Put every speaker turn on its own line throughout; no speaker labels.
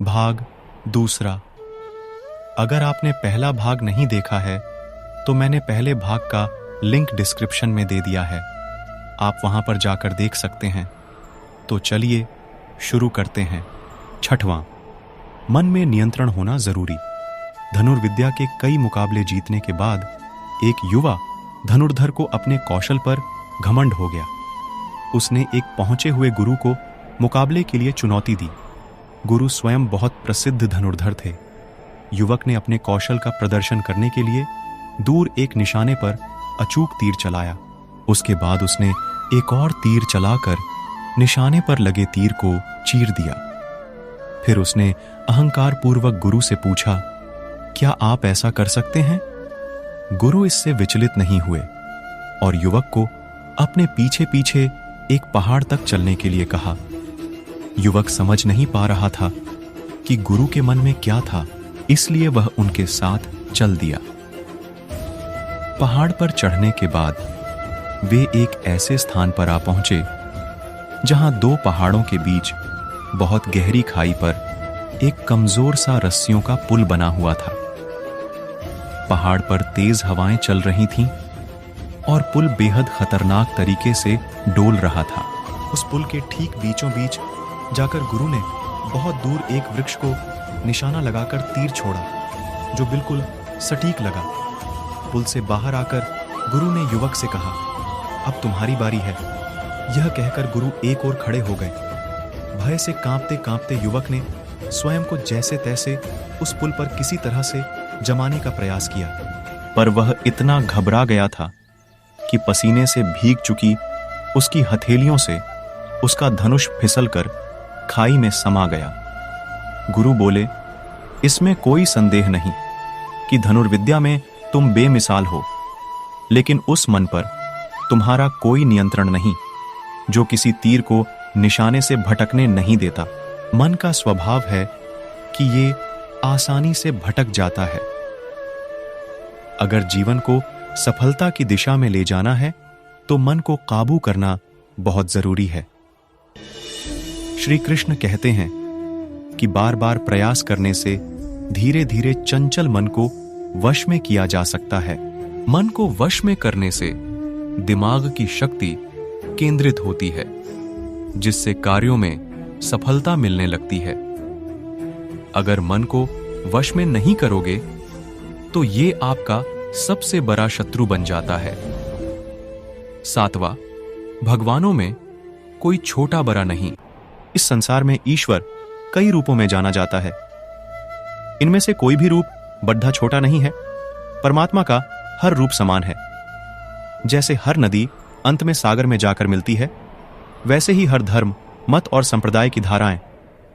भाग दूसरा। अगर आपने पहला भाग नहीं देखा है तो मैंने पहले भाग का लिंक डिस्क्रिप्शन में दे दिया है, आप वहां पर जाकर देख सकते हैं। तो चलिए शुरू करते हैं। छठवां, मन में नियंत्रण होना जरूरी। धनुर्विद्या के कई मुकाबले जीतने के बाद एक युवा धनुर्धर को अपने कौशल पर घमंड हो गया। उसने एक पहुंचे हुए गुरु को मुकाबले के लिए चुनौती दी। गुरु स्वयं बहुत प्रसिद्ध धनुर्धर थे। युवक ने अपने कौशल का प्रदर्शन करने के लिए दूर एक निशाने पर अचूक तीर चलाया। उसके बाद उसने एक और तीर चलाकर निशाने पर लगे तीर को चीर दिया। फिर उसने अहंकार पूर्वक गुरु से पूछा, क्या आप ऐसा कर सकते हैं? गुरु इससे विचलित नहीं हुए और युवक को अपने पीछे पीछे एक पहाड़ तक चलने के लिए कहा। युवक समझ नहीं पा रहा था कि गुरु के मन में क्या था, इसलिए वह उनके साथ चल दिया। पहाड़ पर चढ़ने के बाद वे एक ऐसे स्थान पर आ पहुंचे जहां दो पहाड़ों के बीच बहुत गहरी खाई पर एक कमजोर सा रस्सियों का पुल बना हुआ था। पहाड़ पर तेज हवाएं चल रही थीं और पुल बेहद खतरनाक तरीके से डोल रहा था। उस पुल के ठीक बीचों बीच जाकर गुरु ने बहुत दूर एक वृक्ष को निशाना लगाकर तीर छोड़ा, जो बिल्कुल सटीक लगा। पुल से बाहर आकर गुरु ने युवक से कहा, अब तुम्हारी बारी है। यह कहकर गुरु एक ओर खड़े हो गए। भय से कांपते कांपते युवक ने स्वयं को जैसे तैसे उस पुल पर किसी तरह से जमाने का प्रयास किया, पर वह इतना घबरा गया था कि पसीने से भीग चुकी उसकी हथेलियों से उसका धनुष फिसलकर खाई में समा गया। गुरु बोले, इसमें कोई संदेह नहीं कि धनुर्विद्या में तुम बेमिसाल हो, लेकिन उस मन पर तुम्हारा कोई नियंत्रण नहीं जो किसी तीर को निशाने से भटकने नहीं देता। मन का स्वभाव है कि ये आसानी से भटक जाता है। अगर जीवन को सफलता की दिशा में ले जाना है तो मन को काबू करना बहुत जरूरी है। श्री कृष्ण कहते हैं कि बार बार प्रयास करने से धीरे धीरे चंचल मन को वश में किया जा सकता है। मन को वश में करने से दिमाग की शक्ति केंद्रित होती है, जिससे कार्यों में सफलता मिलने लगती है। अगर मन को वश में नहीं करोगे तो ये आपका सबसे बड़ा शत्रु बन जाता है। सातवां, भगवानों में कोई छोटा बड़ा नहीं। इस संसार में ईश्वर कई रूपों में जाना जाता है। इनमें से कोई भी रूप बड़ा छोटा नहीं है। परमात्मा का हर रूप समान है। जैसे हर नदी अंत में सागर में जाकर मिलती है, वैसे ही हर धर्म, मत और संप्रदाय की धाराएं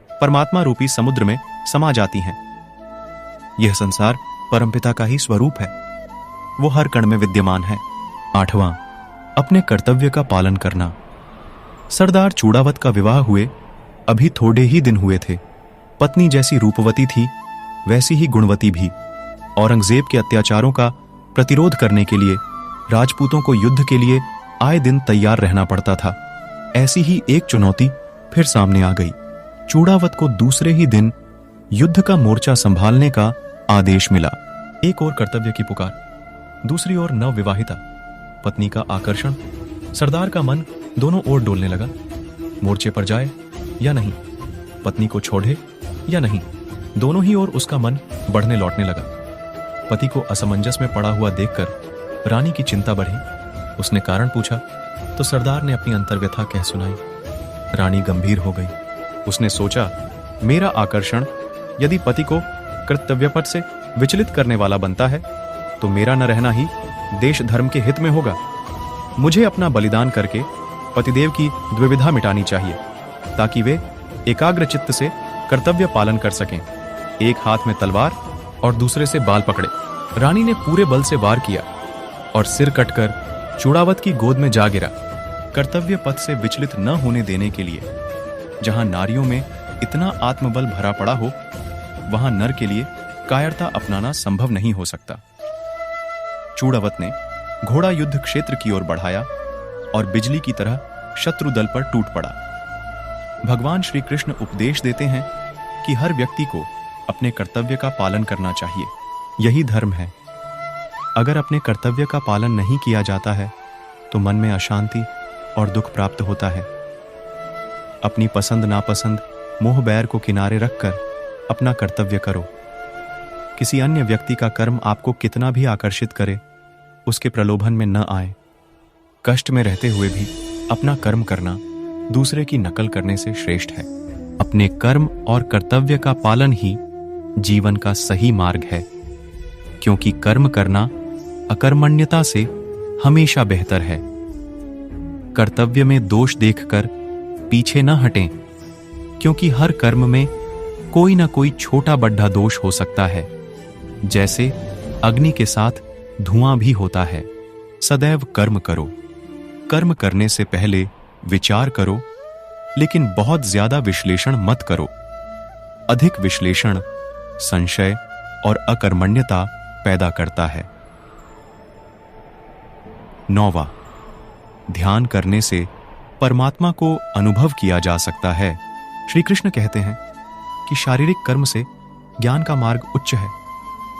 परमात्मा रूपी समुद्र में समा जाती हैं। यह संसार परमपिता का ही स्वरूप है, वो हर कण में विद्यमान है। आठवां, अपने कर्तव्य का पालन करना। सरदार चूड़ावत का विवाह हुए अभी थोड़े ही दिन हुए थे। पत्नी जैसी रूपवती थी, वैसी ही गुणवती भी। औरंगजेब के अत्याचारों का प्रतिरोध करने के लिए राजपूतों को युद्ध के लिए आए दिन तैयार रहना पड़ता था। ऐसी ही एक चुनौती फिर सामने आ गई। चूड़ावत को दूसरे ही दिन युद्ध का मोर्चा संभालने का आदेश मिला। एक और कर्तव्य की पुकार, दूसरी ओर नवविवाहिता पत्नी का आकर्षण। सरदार का मन दोनों ओर डोलने लगा। मोर्चे पर जाए या नहीं, पत्नी को छोड़े या नहीं, दोनों ही ओर उसका मन बढ़ने लौटने लगा। पति को असमंजस में पड़ा हुआ देखकर रानी की चिंता बढ़ी। उसने कारण पूछा तो सरदार ने अपनी अंतर्व्यथा कह सुनाई। रानी गंभीर हो गई। उसने सोचा, मेरा आकर्षण यदि पति को कर्तव्यपथ से विचलित करने वाला बनता है तो मेरा न रहना ही देश धर्म के हित में होगा। मुझे अपना बलिदान करके पतिदेव की द्विविधा मिटानी चाहिए, ताकि वे एकाग्र चित्त से कर्तव्य पालन कर सकें। एक हाथ में तलवार और दूसरे से बाल पकड़े। रानी ने पूरे बल से वार किया और सिर कटकर चूड़ावत की गोद में जा गिरा। कर्तव्य पथ से विचलित न होने देने के लिए जहां नारियों में इतना आत्मबल भरा पड़ा हो, वहां नर के लिए कायरता अपनाना संभव नहीं हो सकता। चूड़ावत ने घोड़ा युद्ध क्षेत्र की ओर बढ़ाया और बिजली की तरह शत्रु दल पर टूट पड़ा। भगवान श्री कृष्ण उपदेश देते हैं कि हर व्यक्ति को अपने कर्तव्य का पालन करना चाहिए। यही धर्म है। अगर अपने कर्तव्य का पालन नहीं किया जाता है तो मन में अशांति और दुख प्राप्त होता है। अपनी पसंद नापसंद, मोह बैर को किनारे रखकर अपना कर्तव्य करो। किसी अन्य व्यक्ति का कर्म आपको कितना भी आकर्षित करे, उसके प्रलोभन में न आए। कष्ट में रहते हुए भी अपना कर्म करना दूसरे की नकल करने से श्रेष्ठ है। अपने कर्म और कर्तव्य का पालन ही जीवन का सही मार्ग है, क्योंकि कर्म करना अकर्मण्यता से हमेशा बेहतर है। कर्तव्य में दोष देखकर पीछे न हटें, क्योंकि हर कर्म में कोई ना कोई छोटा बड़ा दोष हो सकता है। जैसे अग्नि के साथ धुआं भी होता है। सदैव कर्म करो। कर्म करने से पहले विचार करो, लेकिन बहुत ज्यादा विश्लेषण मत करो। अधिक विश्लेषण संशय और अकर्मण्यता पैदा करता है। 9वां, ध्यान करने से परमात्मा को अनुभव किया जा सकता है। श्री कृष्ण कहते हैं कि शारीरिक कर्म से ज्ञान का मार्ग उच्च है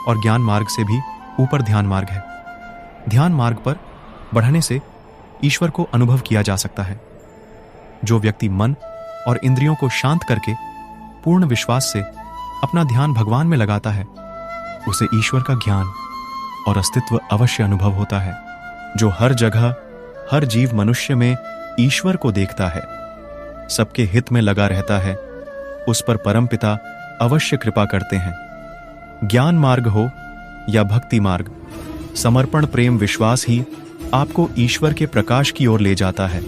और ज्ञान मार्ग से भी ऊपर ध्यान मार्ग है। ध्यान मार्ग पर बढ़ने से ईश्वर को अनुभव किया जा सकता है। जो व्यक्ति मन और इंद्रियों को शांत करके पूर्ण विश्वास से अपना ध्यान भगवान में लगाता है, उसे ईश्वर का ज्ञान और अस्तित्व अवश्य अनुभव होता है। जो हर जगह हर जीव मनुष्य में ईश्वर को देखता है, सबके हित में लगा रहता है, उस पर परमपिता अवश्य कृपा करते हैं। ज्ञान मार्ग हो या भक्ति मार्ग, समर्पण प्रेम विश्वास ही आपको ईश्वर के प्रकाश की ओर ले जाता है।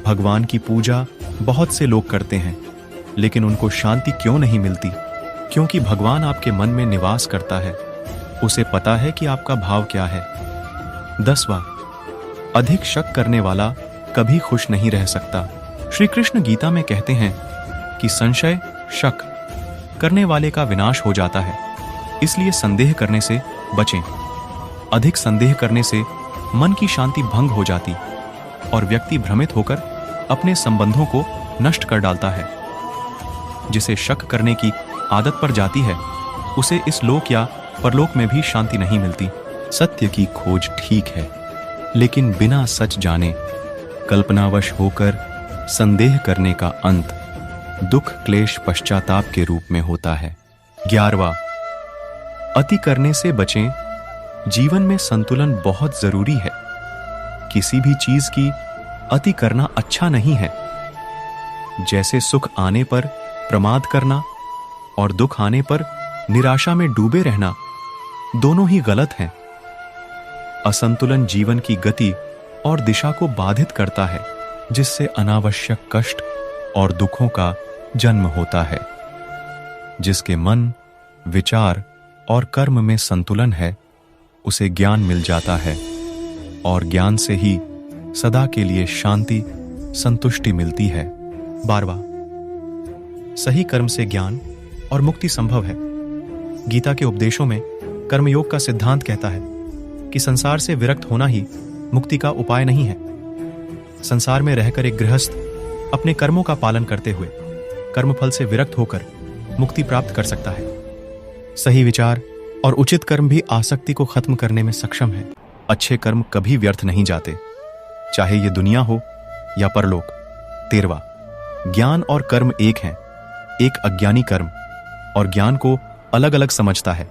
भगवान की पूजा बहुत से लोग करते हैं, लेकिन उनको शांति क्यों नहीं मिलती? क्योंकि भगवान आपके मन में निवास करता है। उसे पता है कि आपका भाव क्या है। 10वां, अधिक शक करने वाला कभी खुश नहीं रह सकता। श्री कृष्ण गीता में कहते हैं कि संशय, शक करने वाले का विनाश हो जाता है। इसलिए संदेह करने से बचें। अधिक संदेह करने से मन की शांति भंग हो जाती और व्यक्ति भ्रमित होकर अपने संबंधों को नष्ट कर डालता है। जिसे शक करने की आदत पड़ जाती है, उसे इस लोक या परलोक में भी शांति नहीं मिलती। सत्य की खोज ठीक है, लेकिन बिना सच जाने कल्पनावश होकर संदेह करने का अंत दुख क्लेश पश्चाताप के रूप में होता है। 11वां, अति करने से बचें। जीवन में संतुलन बहुत जरूरी है। किसी भी चीज की अति करना अच्छा नहीं है। जैसे सुख आने पर प्रमाद करना और दुख आने पर निराशा में डूबे रहना, दोनों ही गलत हैं। असंतुलन जीवन की गति और दिशा को बाधित करता है, जिससे अनावश्यक कष्ट और दुखों का जन्म होता है। जिसके मन, विचार और कर्म में संतुलन है, उसे ज्ञान मिल जाता है और ज्ञान से ही सदा के लिए शांति, संतुष्टि मिलती है। 12वां, सही कर्म से ज्ञान और मुक्ति संभव है। गीता के उपदेशों में कर्मयोग का सिद्धांत कहता है कि संसार से विरक्त होना ही मुक्ति का उपाय नहीं है। संसार में रहकर एक गृहस्थ अपने कर्मों का पालन करते हुए कर्मफल से विरक्त होकर मुक्ति प्राप्त कर सकता है। सही विचार और उचित कर्म भी आसक्ति को खत्म करने में सक्षम है। अच्छे कर्म कभी व्यर्थ नहीं जाते, चाहे ये दुनिया हो या परलोक। 13वां, ज्ञान और कर्म एक हैं। एक अज्ञानी कर्म और ज्ञान को अलग अलग समझता है,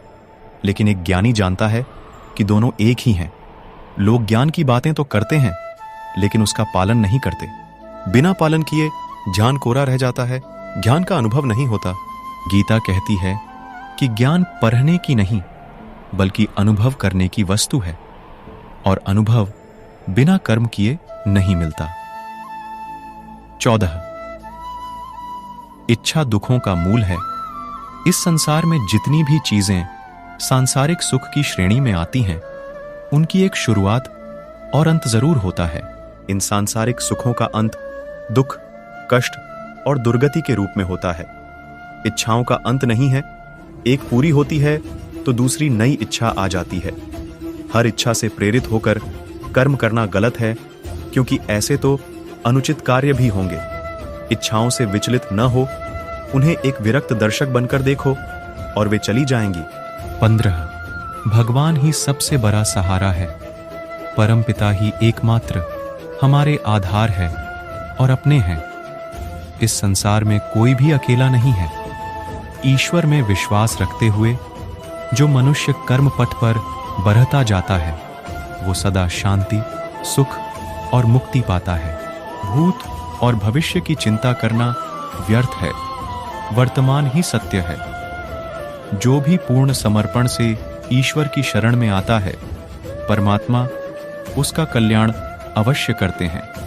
लेकिन एक ज्ञानी जानता है कि दोनों एक ही हैं। लोग ज्ञान की बातें तो करते हैं, लेकिन उसका पालन नहीं करते। बिना पालन किए ज्ञान कोरा रह जाता है, ज्ञान का अनुभव नहीं होता। गीता कहती है कि ज्ञान पढ़ने की नहीं, बल्कि अनुभव करने की वस्तु है, और अनुभव बिना कर्म किए नहीं मिलता। 14, इच्छा दुखों का मूल है। इस संसार में जितनी भी चीजें सांसारिक सुख की श्रेणी में आती हैं, उनकी एक शुरुआत और अंत जरूर होता है। इन सांसारिक सुखों का अंत दुख, कष्ट और दुर्गति के रूप में होता है। इच्छाओं का अंत नहीं है। एक पूरी होती है तो दूसरी नई इच्छा आ जाती है। हर इच्छा से प्रेरित होकर कर्म करना गलत है, क्योंकि ऐसे तो अनुचित कार्य भी होंगे। इच्छाओं से विचलित न हो,
उन्हें एक विरक्त दर्शक बनकर देखो और वे चली जाएंगी।
15 भगवान ही सबसे बड़ा सहारा है। परमपिता ही एकमात्र हमारे आधार है और अपने हैं। इस संसार में कोई भी अकेला नहीं है। ईश्वर में विश्वास रखते हुए जो मनुष्य कर्म पथ पर बढ़ता जाता है वो सदा शांति, सुख और मुक्ति पाता है। भूत और भविष्य की चिंता करना व्यर्थ है। वर्तमान ही सत्य है। जो भी पूर्ण समर्पण से ईश्वर की शरण में आता है, परमात्मा उसका कल्याण अवश्य करते हैं।